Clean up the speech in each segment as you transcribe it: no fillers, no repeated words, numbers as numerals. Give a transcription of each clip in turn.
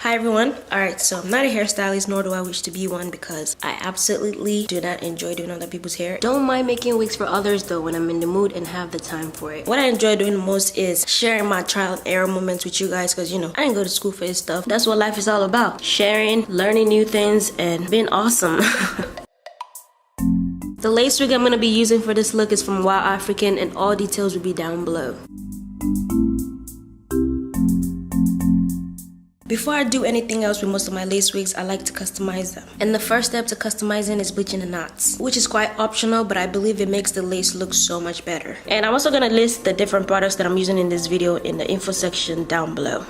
Hi everyone. Alright, so I'm not a hairstylist, nor do I wish to be one because I absolutely do not enjoy doing other people's hair. Don't mind making wigs for others though when I'm in the mood and have the time for it. What I enjoy doing the most is sharing my trial and error moments with you guys because, you know, I didn't go to school for this stuff. That's what life is all about. Sharing, learning new things, and being awesome. The lace wig I'm going to be using for this look is from Wild African, and all details will be down below. Before I do anything else with most of my lace wigs, I like to customize them. And the first step to customizing is bleaching the knots, which is quite optional, but I believe it makes the lace look so much better. And I'm also going to list the different products that I'm using in this video in the info section down below.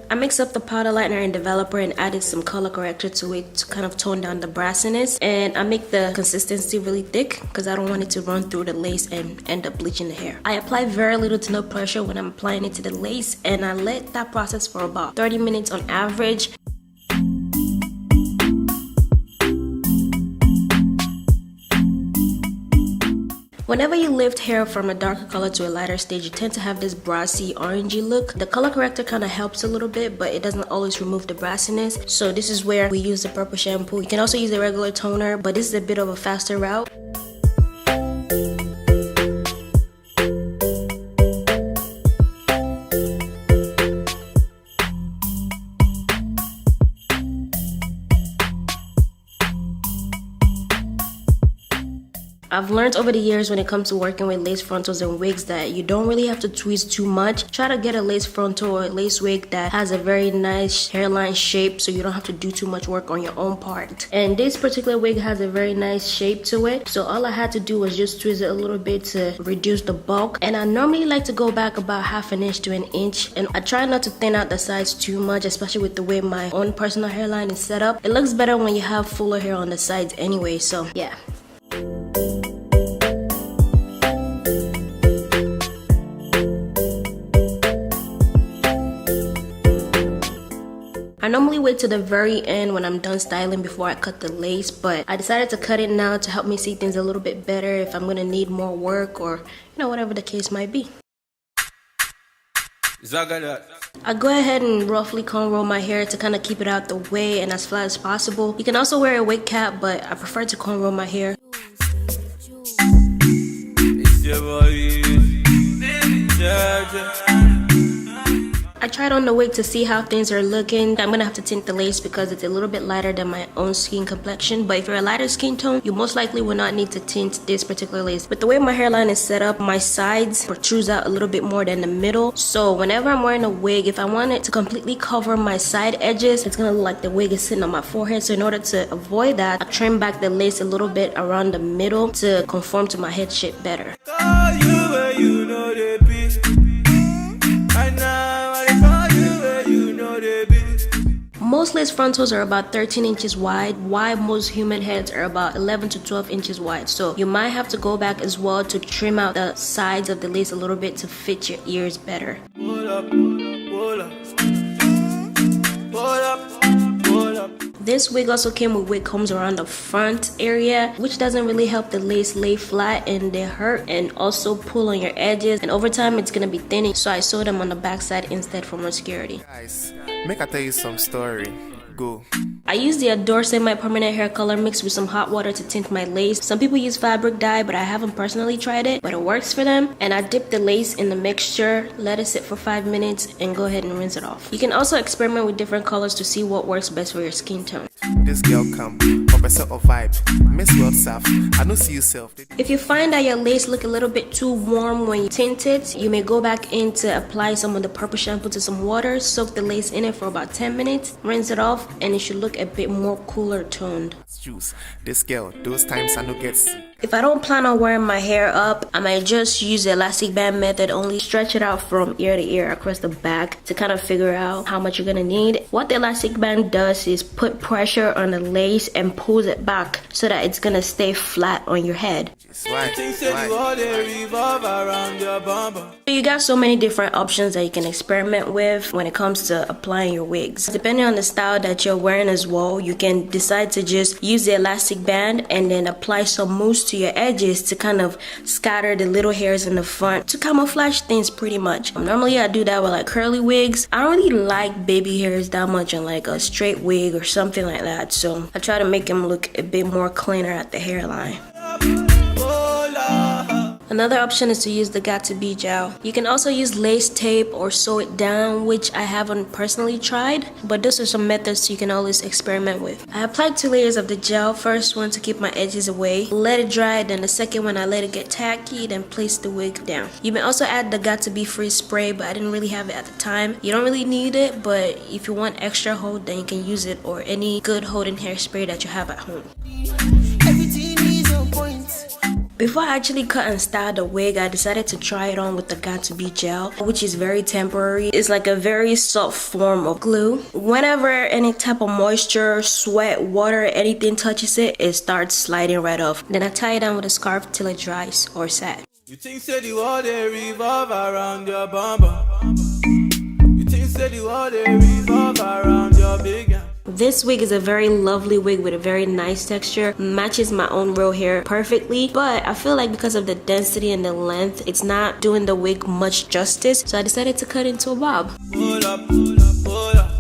I mixed up the powder lightener and developer and added some color corrector to it to kind of tone down the brassiness, and I make the consistency really thick because I don't want it to run through the lace and end up bleaching the hair. I apply very little to no pressure when I'm applying it to the lace, and I let that process for about 30 minutes on average. Whenever you lift hair from a darker color to a lighter stage, you tend to have this brassy, orangey look. The color corrector kind of helps a little bit, but it doesn't always remove the brassiness. So this is where we use the purple shampoo. You can also use a regular toner, but this is a bit of a faster route. I've learned over the years when it comes to working with lace frontals and wigs that you don't really have to tweeze too much. Try to get a lace frontal or a lace wig that has a very nice hairline shape so you don't have to do too much work on your own part. And this particular wig has a very nice shape to it, so all I had to do was just tweeze it a little bit to reduce the bulk. And I normally like to go back about half an inch to an inch, and I try not to thin out the sides too much, especially with the way my own personal hairline is set up. It looks better when you have fuller hair on the sides anyway, so yeah. I normally wait to the very end when I'm done styling before I cut the lace, but I decided to cut it now to help me see things a little bit better if I'm gonna need more work or, you know, whatever the case might be. I go ahead and roughly comb roll my hair to kind of keep it out the way and as flat as possible. You can also wear a wig cap, but I prefer to comb roll my hair. I tried on the wig to see how things are looking. I'm gonna have to tint the lace because it's a little bit lighter than my own skin complexion, but if you're a lighter skin tone, you most likely will not need to tint this particular lace. But the way my hairline is set up, my sides protrude out a little bit more than the middle, so whenever I'm wearing a wig, if I want it to completely cover my side edges, it's gonna look like the wig is sitting on my forehead. So in order to avoid that, I trim back the lace a little bit around the middle to conform to my head shape better. Most lace frontals are about 13 inches wide, while most human heads are about 11 to 12 inches wide. So you might have to go back as well to trim out the sides of the lace a little bit to fit your ears better. This wig also came with wig combs around the front area, which doesn't really help the lace lay flat and they hurt and also pull on your edges, and over time it's gonna be thinning, so I sewed them on the back side instead for more security. Guys, make I tell you some story. Go. I use the Adore semi-permanent hair color mixed with some hot water to tint my lace. Some people use fabric dye, but I haven't personally tried it, but it works for them. And I dip the lace in the mixture, let it sit for 5 minutes, and go ahead and rinse it off. You can also experiment with different colors to see what works best for your skin tone. This girl come, Professor of Vibe, Miss World South. I don't see yourself. If you find that your lace look a little bit too warm when you tint it, you may go back in to apply some of the purple shampoo to some water, soak the lace in it for about 10 minutes, rinse it off, and it should look a bit more cooler toned. Juice. This girl, those times I don't get sick. If I don't plan on wearing my hair up, I might just use the elastic band method, only stretch it out from ear to ear across the back to kind of figure out how much you're gonna need. What the elastic band does is put pressure on the lace and pulls it back so that it's gonna stay flat on your head. Why? You got so many different options that you can experiment with when it comes to applying your wigs. Depending on the style that you're wearing as well, you can decide to just use the elastic band and then apply some mousse to your edges to kind of scatter the little hairs in the front to camouflage things pretty much. Normally I do that with like curly wigs. I don't really like baby hairs that much on like a straight wig or something like that, so I try to make them look a bit more cleaner at the hairline. Another option is to use the Got2b gel. You can also use lace tape or sew it down, which I haven't personally tried, but those are some methods you can always experiment with. I applied 2 layers of the gel, first one to keep my edges away, let it dry, then the second one I let it get tacky, then place the wig down. You may also add the Got2b freeze spray, but I didn't really have it at the time. You don't really need it, but if you want extra hold, then you can use it, or any good holding hairspray that you have at home. Before I actually cut and style the wig, I decided to try it on with the Got2b gel, which is very temporary. It's like a very soft form of glue. Whenever any type of moisture, sweat, water, anything touches it, it starts sliding right off. Then I tie it down with a scarf till it dries or set. You think said the world they revolve around your bumper. You think said the world they revolve around your big ass. This wig is a very lovely wig with a very nice texture, matches my own real hair perfectly, but I feel like because of the density and the length, it's not doing the wig much justice, so I decided to cut into a bob. Pull up, pull up, pull up.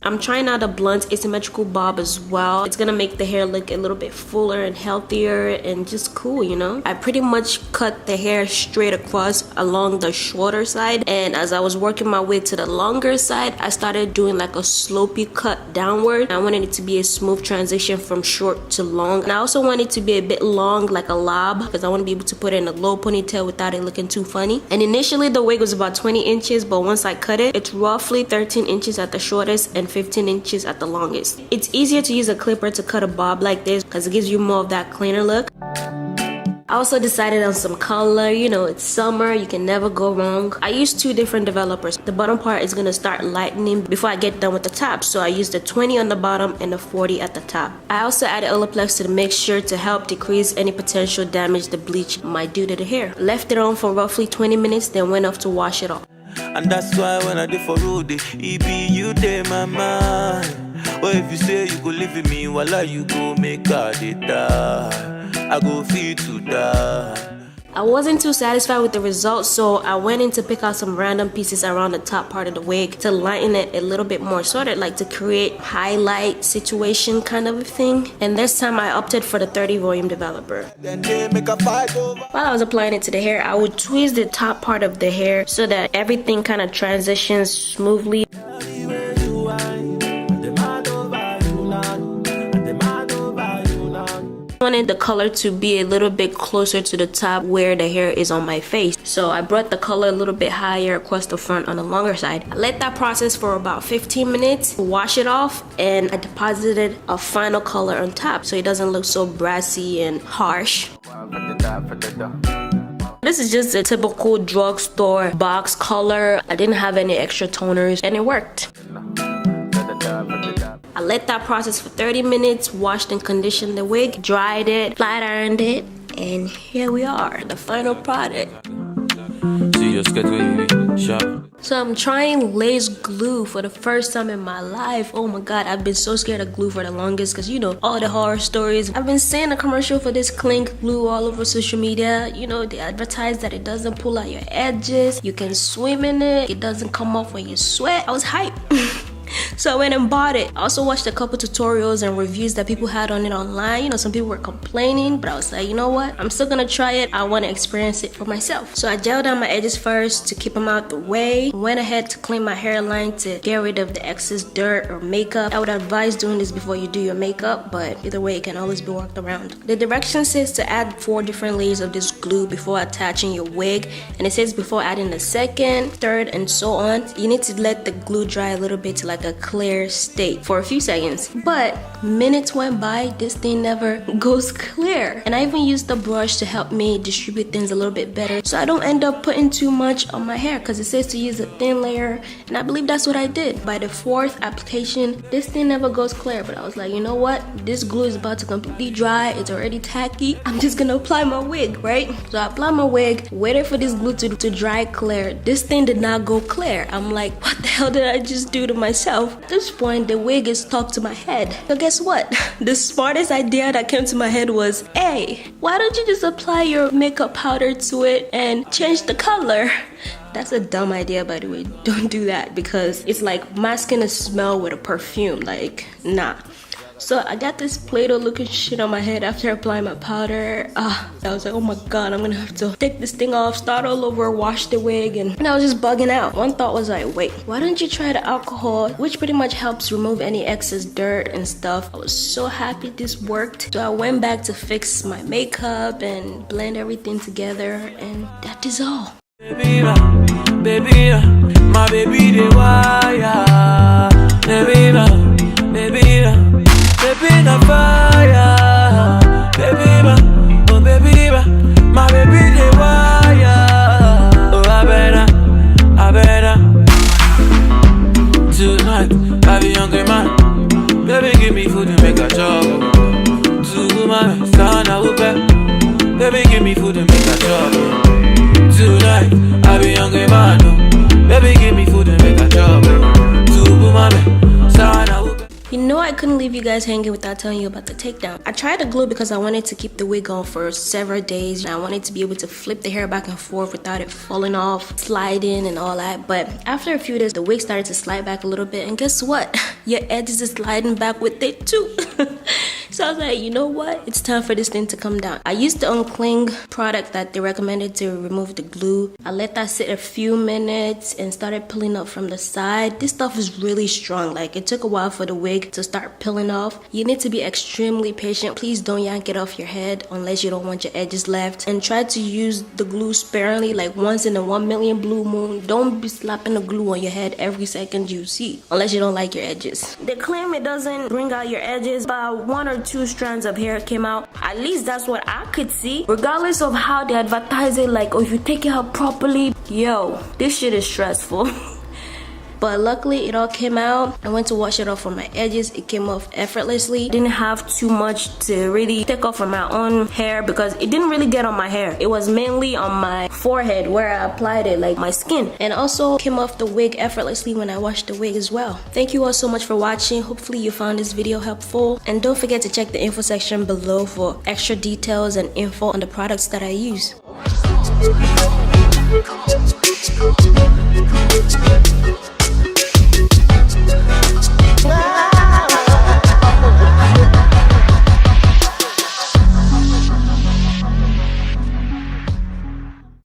I'm trying out a blunt asymmetrical bob as well. It's gonna make the hair look a little bit fuller and healthier and just cool, you know. I pretty much cut the hair straight across along the shorter side, and as I was working my way to the longer side, I started doing like a slopey cut downward. I wanted it to be a smooth transition from short to long, and I also want it to be a bit long like a lob because I want to be able to put it in a low ponytail without it looking too funny. And initially the wig was about 20 inches, but once I cut it, it's roughly 13 inches at the shortest and 15 inches at the longest. It's easier to use a clipper to cut a bob like this because it gives you more of that cleaner look. I also decided on some color. You know, it's summer, you can never go wrong. I used 2 different developers. The bottom part is gonna start lightening before I get done with the top, so I used the 20 on the bottom and the 40 at the top. I also added Olaplex to the mixture to help decrease any potential damage the bleach might do to the hair. Left it on for roughly 20 minutes, then went off to wash it off. And that's why when I did for road, it be you day my mind. But if you say you go live with me, voila, you go make a die. I go feel to die. I wasn't too satisfied with the results, so I went in to pick out some random pieces around the top part of the wig to lighten it a little bit more, sort of like to create highlight situation kind of a thing. And this time I opted for the 30 volume developer. Then they make a fight over. While I was applying it to the hair, I would twist the top part of the hair so that everything kind of transitions smoothly. I wanted the color to be a little bit closer to the top where the hair is on my face, so I brought the color a little bit higher across the front on the longer side. I let that process for about 15 minutes, wash it off, and I deposited a final color on top so it doesn't look so brassy and harsh. This is just a typical drugstore box color. I didn't have any extra toners and it worked. I let that process for 30 minutes, washed and conditioned the wig, dried it, flat ironed it, and here we are, the final product. So I'm trying lace glue for the first time in my life. Oh my god, I've been so scared of glue for the longest because, you know, all the horror stories. I've been seeing a commercial for this clink glue all over social media. You know, they advertise that it doesn't pull out your edges, you can swim in it, it doesn't come off when you sweat. I was hyped. So I went and bought it. I also watched a couple tutorials and reviews that people had on it online. You know, some people were complaining, but I was like, you know what? I'm still gonna try it. I want to experience it for myself. So I gelled down my edges first to keep them out the way. Went ahead to clean my hairline to get rid of the excess dirt or makeup. I would advise doing this before you do your makeup, but either way, it can always be worked around. The direction says to add 4 different layers of this glue before attaching your wig, and it says before adding the second, third, and so on. You need to let the glue dry a little bit to like a clear state for a few seconds. But minutes went by, this thing never goes clear. And I even used the brush to help me distribute things a little bit better, so I don't end up putting too much on my hair, because it says to use a thin layer, and I believe that's what I did. By the 4th application, this thing never goes clear. But I was like, you know what? This glue is about to completely dry. It's already tacky. I'm just gonna apply my wig, right? So I applied my wig, waited for this glue to dry clear. This thing did not go clear. I'm like, what the hell did I just do to myself? At this point, the wig is stuck to my head. So guess what? The smartest idea that came to my head was, hey, why don't you just apply your makeup powder to it and change the color? That's a dumb idea, by the way. Don't do that, because it's like masking a smell with a perfume. Like, nah. So I got this Play-Doh looking shit on my head after applying my powder. I was like, oh my god, I'm gonna have to take this thing off, start all over, wash the wig, and I was just bugging out. One thought was like, wait, why don't you try the alcohol, which pretty much helps remove any excess dirt and stuff. I was so happy this worked. So I went back to fix my makeup and blend everything together, and that is all. Baby, my baby, the wire. Baby, baby, the fire. Baby, oh baby, my baby, the wire. Oh, I better. Tonight, I be hungry, man. Baby, give me food and make a job. To my son, I will bet. Baby, give me food and make a job. Tonight, I be hungry, man. Baby, give me food and make a job. To my son, I will bet. You know, I couldn't leave you guys hanging without telling you about the takedown. I tried the glue because I wanted to keep the wig on for several days. I wanted to be able to flip the hair back and forth without it falling off, sliding and all that. But after a few days, the wig started to slide back a little bit, and guess what? Your edges is sliding back with it too. So I was like, you know what? It's time for this thing to come down. I used the uncling product that they recommended to remove the glue. I let that sit a few minutes and started pulling up from the side. This stuff is really strong. Like, it took a while for the wig to start peeling off. You need to be extremely patient. Please don't yank it off your head unless you don't want your edges left. And try to use the glue sparingly, like once in a 1 million blue moon. Don't be slapping the glue on your head every second you see, unless you don't like your edges. They claim it doesn't bring out your edges, but 1 or 2 strands of hair came out. At least that's what I could see. Regardless of how they advertise it, like, oh, if you take it out properly, yo, this shit is stressful. But luckily it all came out. I went to wash it off from my edges. It came off effortlessly. Didn't have too much to really take off from my own hair, because it didn't really get on my hair. It was mainly on my forehead where I applied it, like my skin. And also came off the wig effortlessly when I washed the wig as well. Thank you all so much for watching. Hopefully you found this video helpful. And don't forget to check the info section below for extra details and info on the products that I use.